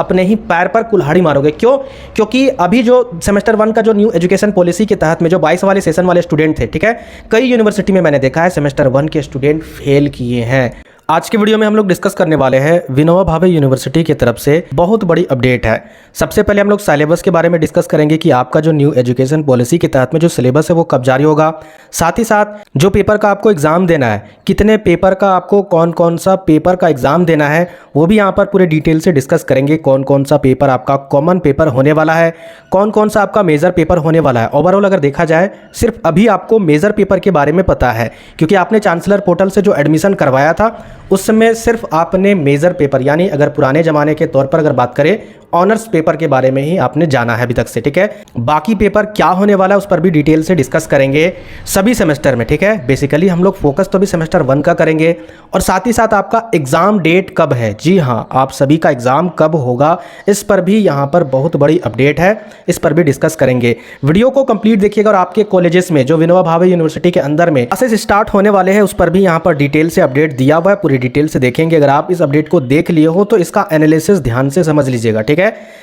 अपने ही पैर पर कुल्हाड़ी मारोगे। क्यों? क्योंकि अभी जो सेमेस्टर 1 का जो न्यू एजुकेशन पॉलिसी के तहत में जो 22 वाले सेशन वाले स्टूडेंट थे, ठीक है, कई यूनिवर्सिटी में मैंने देखा है सेमेस्टर 1 के स्टूडेंट फेल किए हैं। आज के वीडियो में हम लोग डिस्कस करने वाले हैं विनोबा भावे यूनिवर्सिटी की तरफ से बहुत बड़ी अपडेट है। सबसे पहले हम लोग सिलेबस के बारे में डिस्कस करेंगे कि आपका जो न्यू एजुकेशन पॉलिसी के तहत में जो सिलेबस है वो कब जारी होगा। साथ ही साथ जो पेपर का आपको एग्जाम देना है, कितने पेपर का आपको कौन कौन सा पेपर का एग्जाम देना है, वो भी यहाँ पर पूरे डिटेल से डिस्कस करेंगे। कौन कौन सा पेपर आपका कॉमन पेपर होने वाला है, कौन कौन सा आपका मेजर पेपर होने वाला है। ओवरऑल अगर देखा जाए सिर्फ अभी आपको मेजर पेपर के बारे में पता है, क्योंकि आपने चांसलर पोर्टल से जो एडमिशन करवाया था उस समय सिर्फ आपने मेजर पेपर, यानी अगर पुराने ज़माने के तौर पर अगर बात करें ऑनर्स पेपर के बारे में ही आपने जाना है अभी तक से, ठीक है। बाकी पेपर क्या होने वाला है उस पर भी डिटेल से डिस्कस करेंगे सभी सेमेस्टर में, ठीक है। बेसिकली हम लोग फोकस तो भी सेमेस्टर 1 का करेंगे और साथ ही साथ आपका एग्ज़ाम डेट कब है, जी हाँ, आप सभी का एग्ज़ाम कब होगा इस पर भी यहाँ पर बहुत बड़ी अपडेट है, इस पर भी डिस्कस करेंगे। वीडियो को कंप्लीट देखिएगा और आपके कॉलेजेस में जो विनोबा भावे यूनिवर्सिटी के अंदर में क्लासेस स्टार्ट होने वाले हैं उस पर भी यहाँ पर डिटेल से अपडेट दिया हुआ है, पूरी डिटेल से देखेंगे। अगर आप इस अपडेट को देख लिए हो तो इसका एनालिसिस ध्यान से समझ लीजिएगा, ठीक है।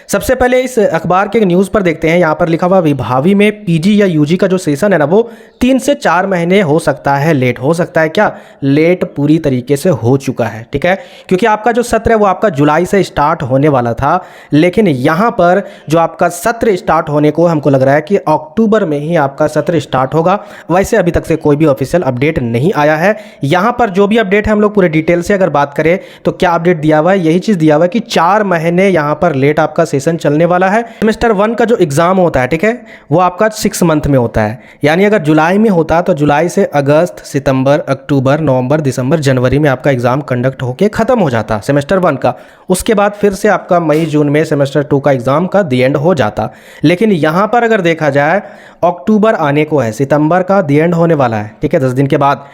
सबसे पहले इस अखबार के न्यूज़ पर देखते हैं। यहाँ पर लिखा हुआ विभावी में पीजी या यूजी का जो सेशन है ना वो 3 से 4 महीने हो सकता है लेट। हो सकता है क्या? लेट पूरी तरीके से हो चुका है, ठीक है, क्योंकि आपका जो सत्र है वो आपका जुलाई से स्टार्ट होने वाला था, लेकिन यहाँ पर जो आपका सत्र स्टार्ट होने को हमको लग रहा है कि अक्टूबर में ही आपका सत्र स्टार्ट होगा। वैसे अभी तक से कोई भी ऑफिशियल अपडेट नहीं आया है। यहाँ पर जो भी अपडेट है हम लोग पूरे डिटेल से अगर बात करें तो क्या अपडेट दिया हुआ है, यही चीज़ दिया हुआ है कि 4 महीने यहाँ पर लेट आपका सेशन चलने वाला है। सेमेस्टर 1 का जो एग्जाम होता है, ठीक है, वो आपका 6 मंथ में होता है, यानी अगर जुलाई में होता तो जुलाई से अगस्त, सितंबर, अक्टूबर, नवंबर, दिसंबर, जनवरी में आपका एग्जाम कंडक्ट होके खत्म हो जाता सेमेस्टर 1 का। उसके बाद फिर से आपका मई जून में सेमेस्टर 2 का एग्जाम का दी एंड हो जाता। लेकिन यहाँ पर अगर देखा जाए अक्टूबर आने को है, सितंबर का दी एंड होने वाला है, ठीक है, 10 दिन के बाद।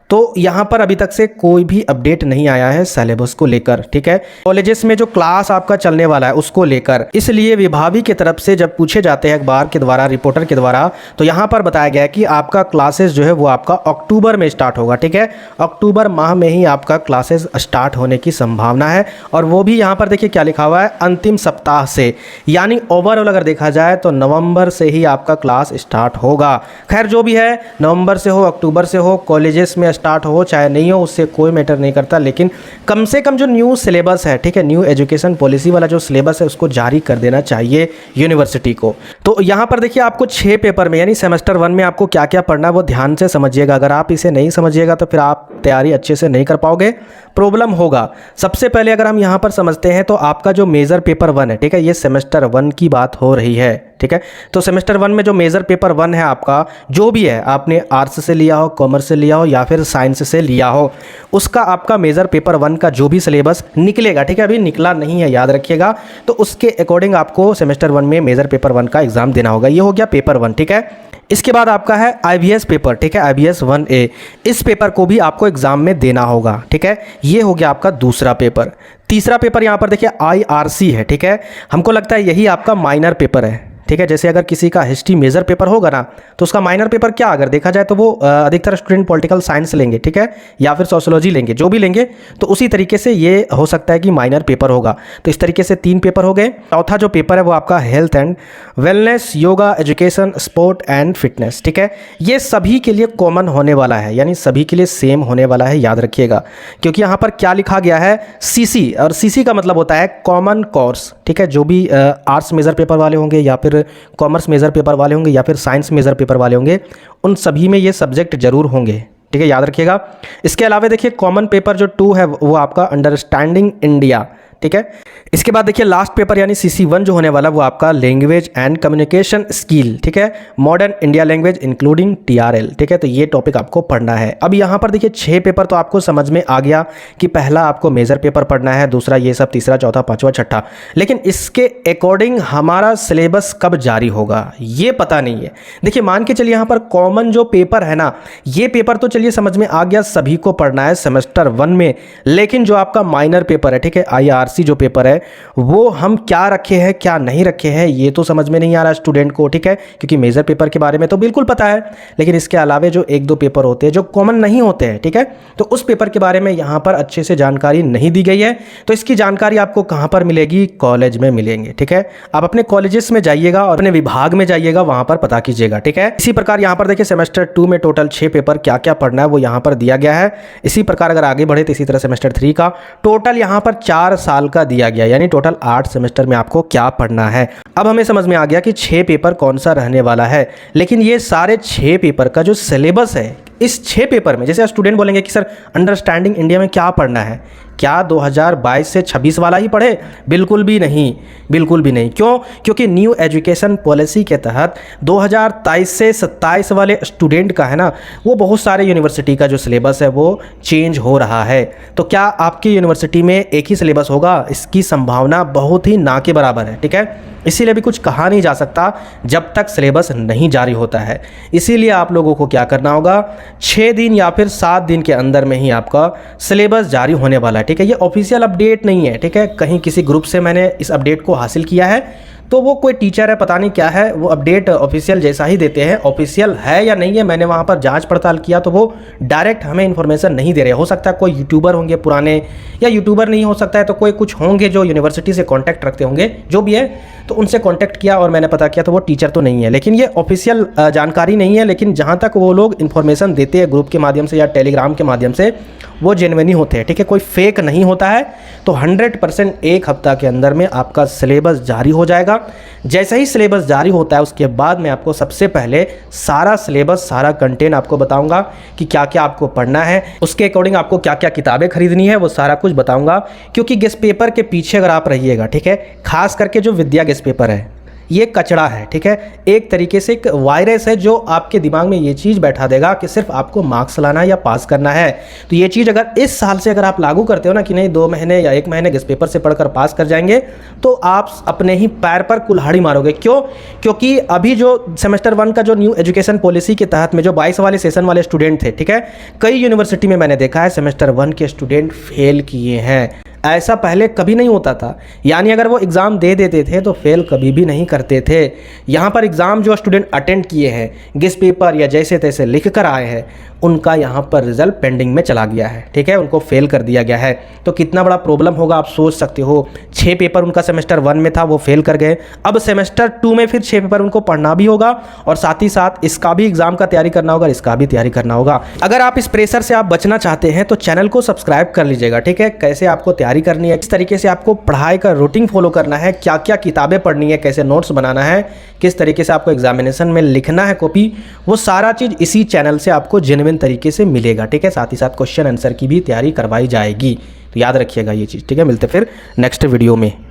तो यहाँ पर अभी तक से कोई भी अपडेट नहीं आया है सिलेबस को लेकर, ठीक है, कॉलेजेस में जो क्लास आपका चलने वाला है उसको लेकर। इसलिए विभावी की तरफ से जब पूछे जाते हैं अखबार के द्वारा, रिपोर्टर के द्वारा, तो यहाँ पर बताया गया है कि आपका क्लासेस जो है वो आपका अक्टूबर में स्टार्ट होगा, ठीक है। अक्टूबर माह में ही आपका क्लासेस स्टार्ट होने की संभावना है, और वो भी यहाँ पर देखिए क्या लिखा हुआ है, अंतिम सप्ताह से, यानी ओवरऑल अगर देखा जाए तो नवंबर से ही आपका क्लास स्टार्ट होगा। खैर जो भी है, नवंबर से हो, अक्टूबर से हो, कॉलेजेस में स्टार्ट हो चाहे नहीं हो उससे कोई मैटर नहीं करता, लेकिन कम से कम जो न्यू सिलेबस है, ठीक है, न्यू एजुकेशन पॉलिसी वाला जो सिलेबस है उसको जारी कर देना चाहिए यूनिवर्सिटी को। तो यहाँ पर देखिए आपको 6 पेपर में, यानी सेमेस्टर 1 में आपको क्या क्या पढ़ना है वो ध्यान से समझिएगा। अगर आप इसे नहीं समझिएगा तो फिर आप तैयारी अच्छे से नहीं कर पाओगे, प्रॉब्लम होगा। सबसे पहले अगर हम यहाँ पर समझते हैं तो आपका जो मेजर पेपर 1 है, ठीक है, ये सेमेस्टर 1 की बात हो रही है, ठीक है। तो सेमेस्टर 1 में जो मेजर पेपर 1 है आपका, जो भी है, आपने आर्ट्स से लिया हो, कॉमर्स से लिया हो या फिर साइंस से लिया हो, उसका आपका मेजर पेपर 1 का जो भी सिलेबस निकलेगा, ठीक है, अभी निकला नहीं है, याद रखिएगा, तो उसके अकॉर्डिंग आपको सेमेस्टर 1 में मेजर पेपर 1 का एग्जाम देना होगा। ये हो गया पेपर 1, ठीक है। इसके बाद आपका है IBS पेपर, ठीक है, IBS 1A, इस पेपर को भी आपको एग्जाम में देना होगा, ठीक है। ये हो गया आपका दूसरा पेपर। तीसरा पेपर यहाँ पर देखिए IRC है, ठीक है, हमको लगता है यही आपका माइनर पेपर है, ठीक है। जैसे अगर किसी का हिस्ट्री मेजर पेपर होगा ना तो उसका माइनर पेपर क्या, अगर देखा जाए तो वो अधिकतर स्टूडेंट पॉलिटिकल साइंस लेंगे, ठीक है, या फिर सोशियोलॉजी लेंगे, जो भी लेंगे, तो उसी तरीके से ये हो सकता है कि माइनर पेपर होगा। तो इस तरीके से 3 पेपर हो गए। चौथा जो पेपर है वो आपका health and wellness, yoga, education, sport and fitness, ठीक है। ये सभी के लिए कॉमन होने वाला है, यानी सभी के लिए सेम होने वाला है, याद रखिएगा, क्योंकि यहाँ पर क्या लिखा गया है, CC, और CC का मतलब होता है कॉमन कोर्स, ठीक है। जो भी आर्ट्स मेजर पेपर वाले होंगे या फिर कॉमर्स मेजर पेपर वाले होंगे या फिर साइंस मेजर पेपर वाले होंगे, उन सभी में ये सब्जेक्ट जरूर होंगे, ठीक है, याद रखिएगा। इसके अलावा देखिए कॉमन पेपर जो 2 है वो आपका अंडरस्टैंडिंग इंडिया, ठीक है। इसके बाद देखिए लास्ट पेपर यानी CC1 जो होने वाला वो आपका लैंग्वेज एंड कम्युनिकेशन स्किल, ठीक है, modern India language including TRL, ठीक है। तो ये टॉपिक आपको पढ़ना है। अब यहाँ पर देखिए 6 पेपर तो आपको समझ में आ गया कि पहला आपको मेजर पेपर पढ़ना है, दूसरा ये सब, तीसरा, चौथा, पांचवा, छठा, लेकिन इसके अकॉर्डिंग हमारा सिलेबस कब जारी होगा ये पता नहीं है। देखिए मान के चलिए यहाँ पर कॉमन जो पेपर है ना, ये पेपर तो चलिए समझ में आ गया, सभी को पढ़ना है सेमेस्टर 1 में, लेकिन जो आपका माइनर पेपर है, ठीक है, IRC आरसी जो पेपर है वो हम क्या रखे हैं क्या नहीं रखे हैं ये तो समझ में नहीं आ रहा स्टूडेंट को, ठीक है, क्योंकि मेजर पेपर के बारे में तो बिल्कुल पता है, लेकिन इसके अलावे जो एक दो पेपर होते हैं जो कॉमन नहीं होते हैं, ठीक है, तो उस पेपर के बारे में यहाँ पर अच्छे से जानकारी नहीं दी गई है। तो इसकी जानकारी आपको कहाँ पर मिलेगी? कॉलेज में मिलेंगे, ठीक है। आप अपने कॉलेजेस में जाइएगा और अपने विभाग में जाइएगा, वहाँ पर पता कीजिएगा, ठीक है। इसी प्रकार यहाँ पर देखिए सेमेस्टर 2 में टोटल 6 पेपर क्या क्या पढ़ना है वो यहाँ पर दिया गया है। इसी प्रकार अगर आगे बढ़े तो इसी तरह सेमेस्टर 3 का टोटल यहाँ पर 4 साल का दिया गया, यानी टोटल 8 सेमेस्टर में आपको क्या पढ़ना है। अब हमें समझ में आ गया कि 6 पेपर कौन सा रहने वाला है, लेकिन ये सारे 6 पेपर का जो सिलेबस है इस 6 पेपर में, जैसे स्टूडेंट बोलेंगे कि सर अंडरस्टैंडिंग इंडिया में क्या पढ़ना है, क्या 2022 से 26 वाला ही पढ़े? बिल्कुल भी नहीं, बिल्कुल भी नहीं। क्यों? क्योंकि न्यू एजुकेशन पॉलिसी के तहत 2023 से 27 वाले स्टूडेंट का है ना, वो बहुत सारे यूनिवर्सिटी का जो सिलेबस है वो चेंज हो रहा है। तो क्या आपकी यूनिवर्सिटी में एक ही सिलेबस होगा? इसकी संभावना बहुत ही ना के बराबर है, ठीक है। इसीलिए भी कुछ कहा नहीं जा सकता जब तक सिलेबस नहीं जारी होता है। इसीलिए आप लोगों को क्या करना होगा, 6 दिन या फिर 7 दिन के अंदर में ही आपका सिलेबस जारी होने वाला है, ठीक है। ये ऑफिशियल अपडेट नहीं है, ठीक है, कहीं किसी ग्रुप से मैंने इस अपडेट को हासिल किया है, तो वो कोई टीचर है पता नहीं क्या है, वो अपडेट ऑफिशियल जैसा ही देते हैं। ऑफिशियल है या नहीं है मैंने वहाँ पर जांच पड़ताल किया तो वो डायरेक्ट हमें इन्फॉर्मेशन नहीं दे रहे। हो सकता है कोई यूट्यूबर होंगे पुराने, या यूट्यूबर नहीं हो सकता है तो कोई कुछ होंगे जो यूनिवर्सिटी से कॉन्टैक्ट रखते होंगे, जो भी है, तो उनसे कॉन्टैक्ट किया और मैंने पता किया तो वो टीचर तो नहीं है। लेकिन ये ऑफिशियल जानकारी नहीं है, लेकिन जहाँ तक वो लोग इन्फॉर्मेशन देते हैं ग्रुप के माध्यम से या टेलीग्राम के माध्यम से, वो जेन्युइन ही होते हैं, ठीक है, कोई फेक नहीं होता है। तो 100% एक हफ्ता के अंदर में आपका सिलेबस जारी हो जाएगा। जैसे ही सिलेबस जारी होता है उसके बाद मैं आपको सबसे पहले सारा सिलेबस, सारा कंटेंट आपको बताऊंगा कि क्या क्या आपको पढ़ना है, उसके अकॉर्डिंग आपको क्या क्या किताबें खरीदनी है, वो सारा कुछ बताऊंगा। क्योंकि गेस्ट पेपर के पीछे अगर आप रहिएगा, ठीक है, खास करके जो विद्या गेस्ट पेपर है ये कचड़ा है, ठीक है, एक तरीके से एक वायरस है जो आपके दिमाग में ये चीज़ बैठा देगा कि सिर्फ आपको मार्क्स लाना है या पास करना है। तो ये चीज़ अगर इस साल से अगर आप लागू करते हो ना कि नहीं 2 महीने या 1 महीने गेस्ट पेपर से पढ़कर पास कर जाएंगे, तो आप अपने ही पैर पर कुल्हाड़ी मारोगे। क्यों? क्योंकि अभी जो सेमेस्टर 1 का जो न्यू एजुकेशन पॉलिसी के तहत में जो 22 वाले सेशन वाले स्टूडेंट थे, ठीक है, कई यूनिवर्सिटी में मैंने देखा है सेमेस्टर 1 के स्टूडेंट फेल किए हैं। ऐसा पहले कभी नहीं होता था, यानी अगर वो एग्ज़ाम दे देते थे तो फेल कभी भी नहीं करते थे। यहाँ पर एग्ज़ाम जो स्टूडेंट अटेंड किए हैं, गेस्ट पेपर या जैसे तैसे लिख कर आए हैं, उनका यहाँ पर रिजल्ट पेंडिंग में चला गया है, ठीक है, उनको फेल कर दिया गया है। तो कितना बड़ा प्रॉब्लम होगा आप सोच सकते हो। 6 पेपर उनका सेमेस्टर 1 में था, वो फेल कर गए। अब सेमेस्टर 2 में फिर 6 पेपर उनको पढ़ना भी होगा और साथ ही साथ इसका भी एग्जाम का तैयारी करना होगा, इसका भी तैयारी करना होगा। अगर आप इस प्रेशर से आप बचना चाहते हैं तो चैनल को सब्सक्राइब कर लीजिएगा, ठीक है। कैसे आपको तैयारी करनी है, किस तरीके से आपको पढ़ाई का रूटीन फॉलो करना है, क्या क्या किताबें पढ़नी है, कैसे नोट्स बनाना है, किस तरीके से आपको एग्जामिनेशन में लिखना है कॉपी, वो सारा चीज़ इसी चैनल से आपको जेन्युइन तरीके से मिलेगा, ठीक है। साथ ही साथ क्वेश्चन आंसर की भी तैयारी करवाई जाएगी, तो याद रखिएगा ये चीज़, ठीक है। मिलते फिर नेक्स्ट वीडियो में।